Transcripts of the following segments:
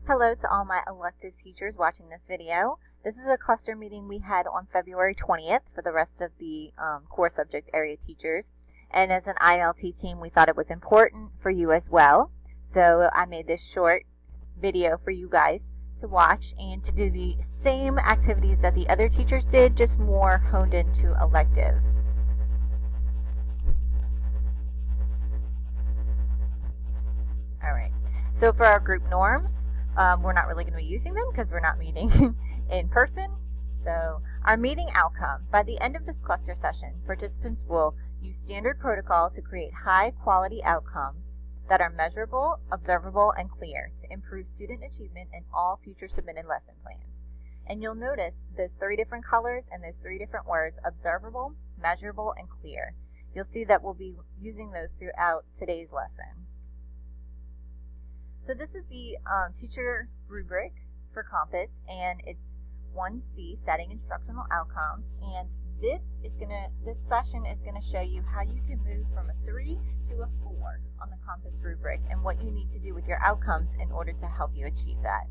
Hello to all my elective teachers watching this video. This is a cluster meeting we had on February 20th for the rest of the core subject area teachers. And as an ILT team, we thought it was important for you as well. So I made this short video for you guys to watch and to do the same activities that the other teachers did, just more honed into electives. All right. So for our group norms, we're not really going to be using them because we're not meeting in person. So our meeting outcome, by the end of this cluster session, participants will use standard protocol to create high quality outcomes that are measurable, observable, and clear to improve student achievement in all future submitted lesson plans. And you'll notice those three different colors and those three different words: observable, measurable, and clear. You'll see that we'll be using those throughout today's lesson. So this is the teacher rubric for Compass, and it's 1C, setting instructional outcomes. And this session is gonna show you how you can move from a 3 to a 4 on the Compass rubric and what you need to do with your outcomes in order to help you achieve that.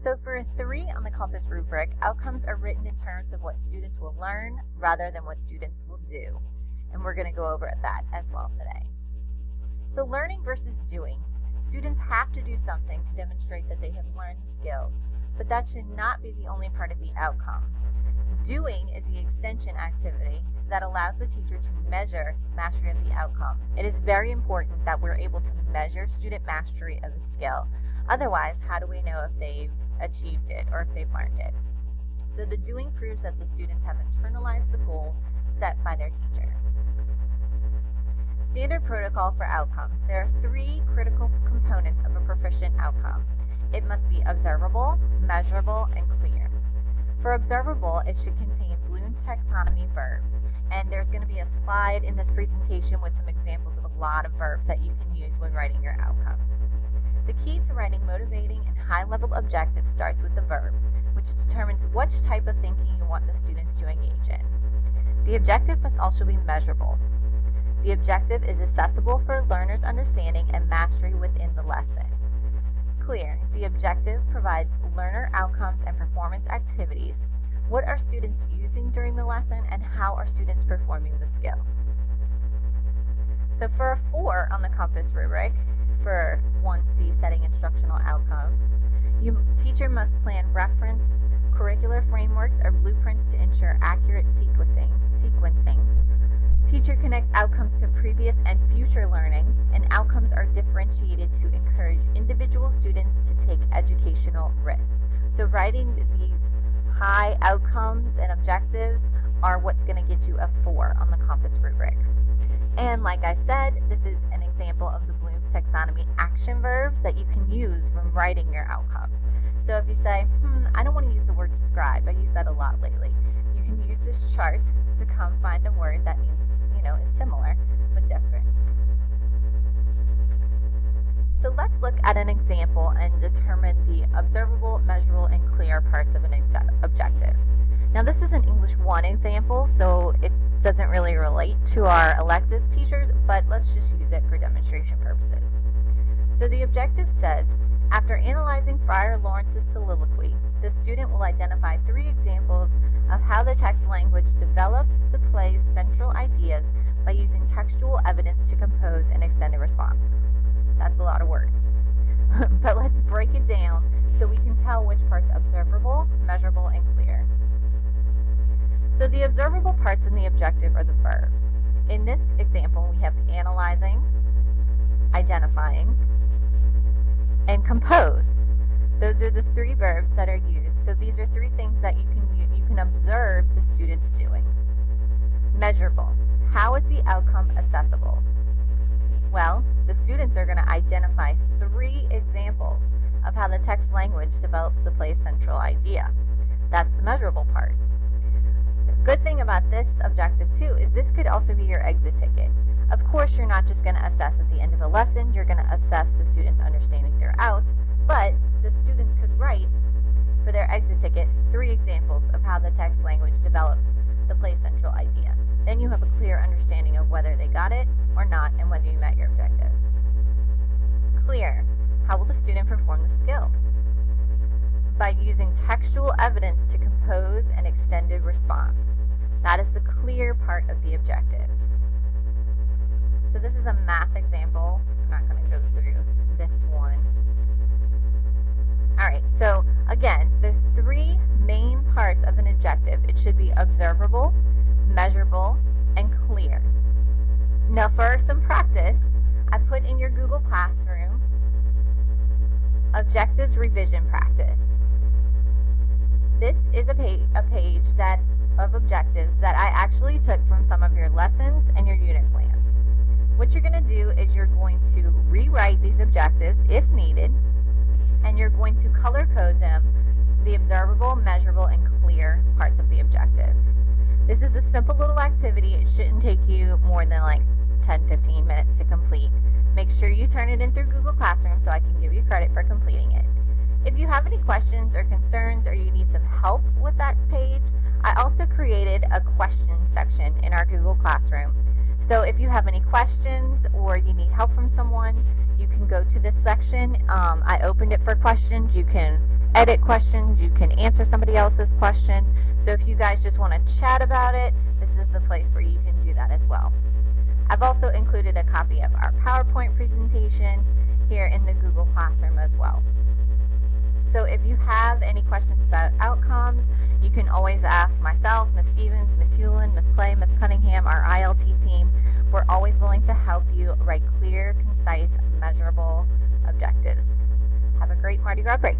So for a 3 on the Compass rubric, outcomes are written in terms of what students will learn rather than what students will do. And we're gonna go over that as well today. So learning versus doing. Students have to do something to demonstrate that they have learned the skills, but that should not be the only part of the outcome. Doing is the extension activity that allows the teacher to measure mastery of the outcome. It is very important that we're able to measure student mastery of the skill. Otherwise, how do we know if they've achieved it or if they've learned it? So the doing proves that the students have internalized the goal set by their teacher. Standard protocol for outcomes. There are 3 critical components of a proficient outcome. It must be observable, measurable, and clear. For observable, it should contain Bloom's taxonomy verbs. And there's going to be a slide in this presentation with some examples of a lot of verbs that you can use when writing your outcomes. The key to writing motivating and high-level objectives starts with the verb, which determines which type of thinking you want the students to engage in. The objective must also be measurable. The objective is accessible for learners' understanding and mastery within the lesson. Clear. The objective provides learner outcomes and performance activities. What are students using during the lesson, and how are students performing the skill? So for a 4 on the Compass rubric, for 1C, setting instructional outcomes, teacher must plan reference curricular frameworks or blueprints to ensure accurate sequencing. Teacher connects outcomes to previous and future learning, and outcomes are differentiated to encourage individual students to take educational risks. So writing these high outcomes and objectives are what's going to get you a 4 on the Compass rubric. And like I said, this is an example of the Bloom's taxonomy action verbs that you can use when writing your outcomes. So if you say, I don't want to use the word describe, I use that a lot lately. You can use this chart to come find a word that means, is similar but different. So let's look at an example and determine the observable, measurable, and clear parts of an objective. Now this is an English 1 example, so it doesn't really relate to our electives teachers, but let's just use it for demonstration purposes. So the objective says, after analyzing Friar Lawrence's soliloquy, the student will identify 3 examples of how the text language develops the play's central ideas by using textual evidence to compose an extended response. That's a lot of words. But let's break it down so we can tell which part's observable, measurable, and clear. So the observable parts in the objective are the verbs. In this example, we have analyzing, identifying, and compose. Those are the 3 verbs that are used. So these are 3 things that you can observe the students doing. Measurable. How is the outcome accessible? Well, the students are going to identify 3 examples of how the text language develops the play's central idea. That's the measurable part. The good thing about this objective too is this could also be your exit ticket. Of course, you're not just going to assess at the end of a lesson, you're going to assess the students' understanding throughout, but the students could write for their exit ticket 3 examples of how the text language develops the play's central idea. Then you have a clear understanding of whether they got it or not and whether you met your objective. Clear. How will the student perform the skill? by using textual evidence to compose an extended response. That is the clear part of the objective. So this is a math example. I'm not going to go through this one. Alright, so again, there's three main parts of an objective. It should be observable, measurable, and clear. Now for some practice, I put in your Google Classroom objectives revision practice. This is a page of objectives that I actually took from some of your lessons and your unit plans. What you're going to do is you're going to rewrite these objectives if needed, and you're going to color code them, the observable, measurable, and clear parts of the objective. This is a simple little activity. It shouldn't take you more than like 10-15 minutes to complete. Make sure you turn it in through Google Classroom so I can give you credit for completing it. If you have any questions or concerns, or you need some help with that page, I also created a questions section in our Google Classroom. So if you have any questions or you need help from someone, you can go to this section. I opened it for questions. You can edit questions. You can answer somebody else's question. So if you guys just want to chat about it, this is the place where you can do that as well. I've also included a copy of our PowerPoint presentation here in the Google Classroom as well. So if you have any questions about outcomes, you can always ask myself, Ms. Stevens, Ms. Hewlin, Ms. Clay, Ms. Cunningham, our ILT team. We're always willing to help you write clear, concise, measurable objectives. Have a great Mardi Gras break.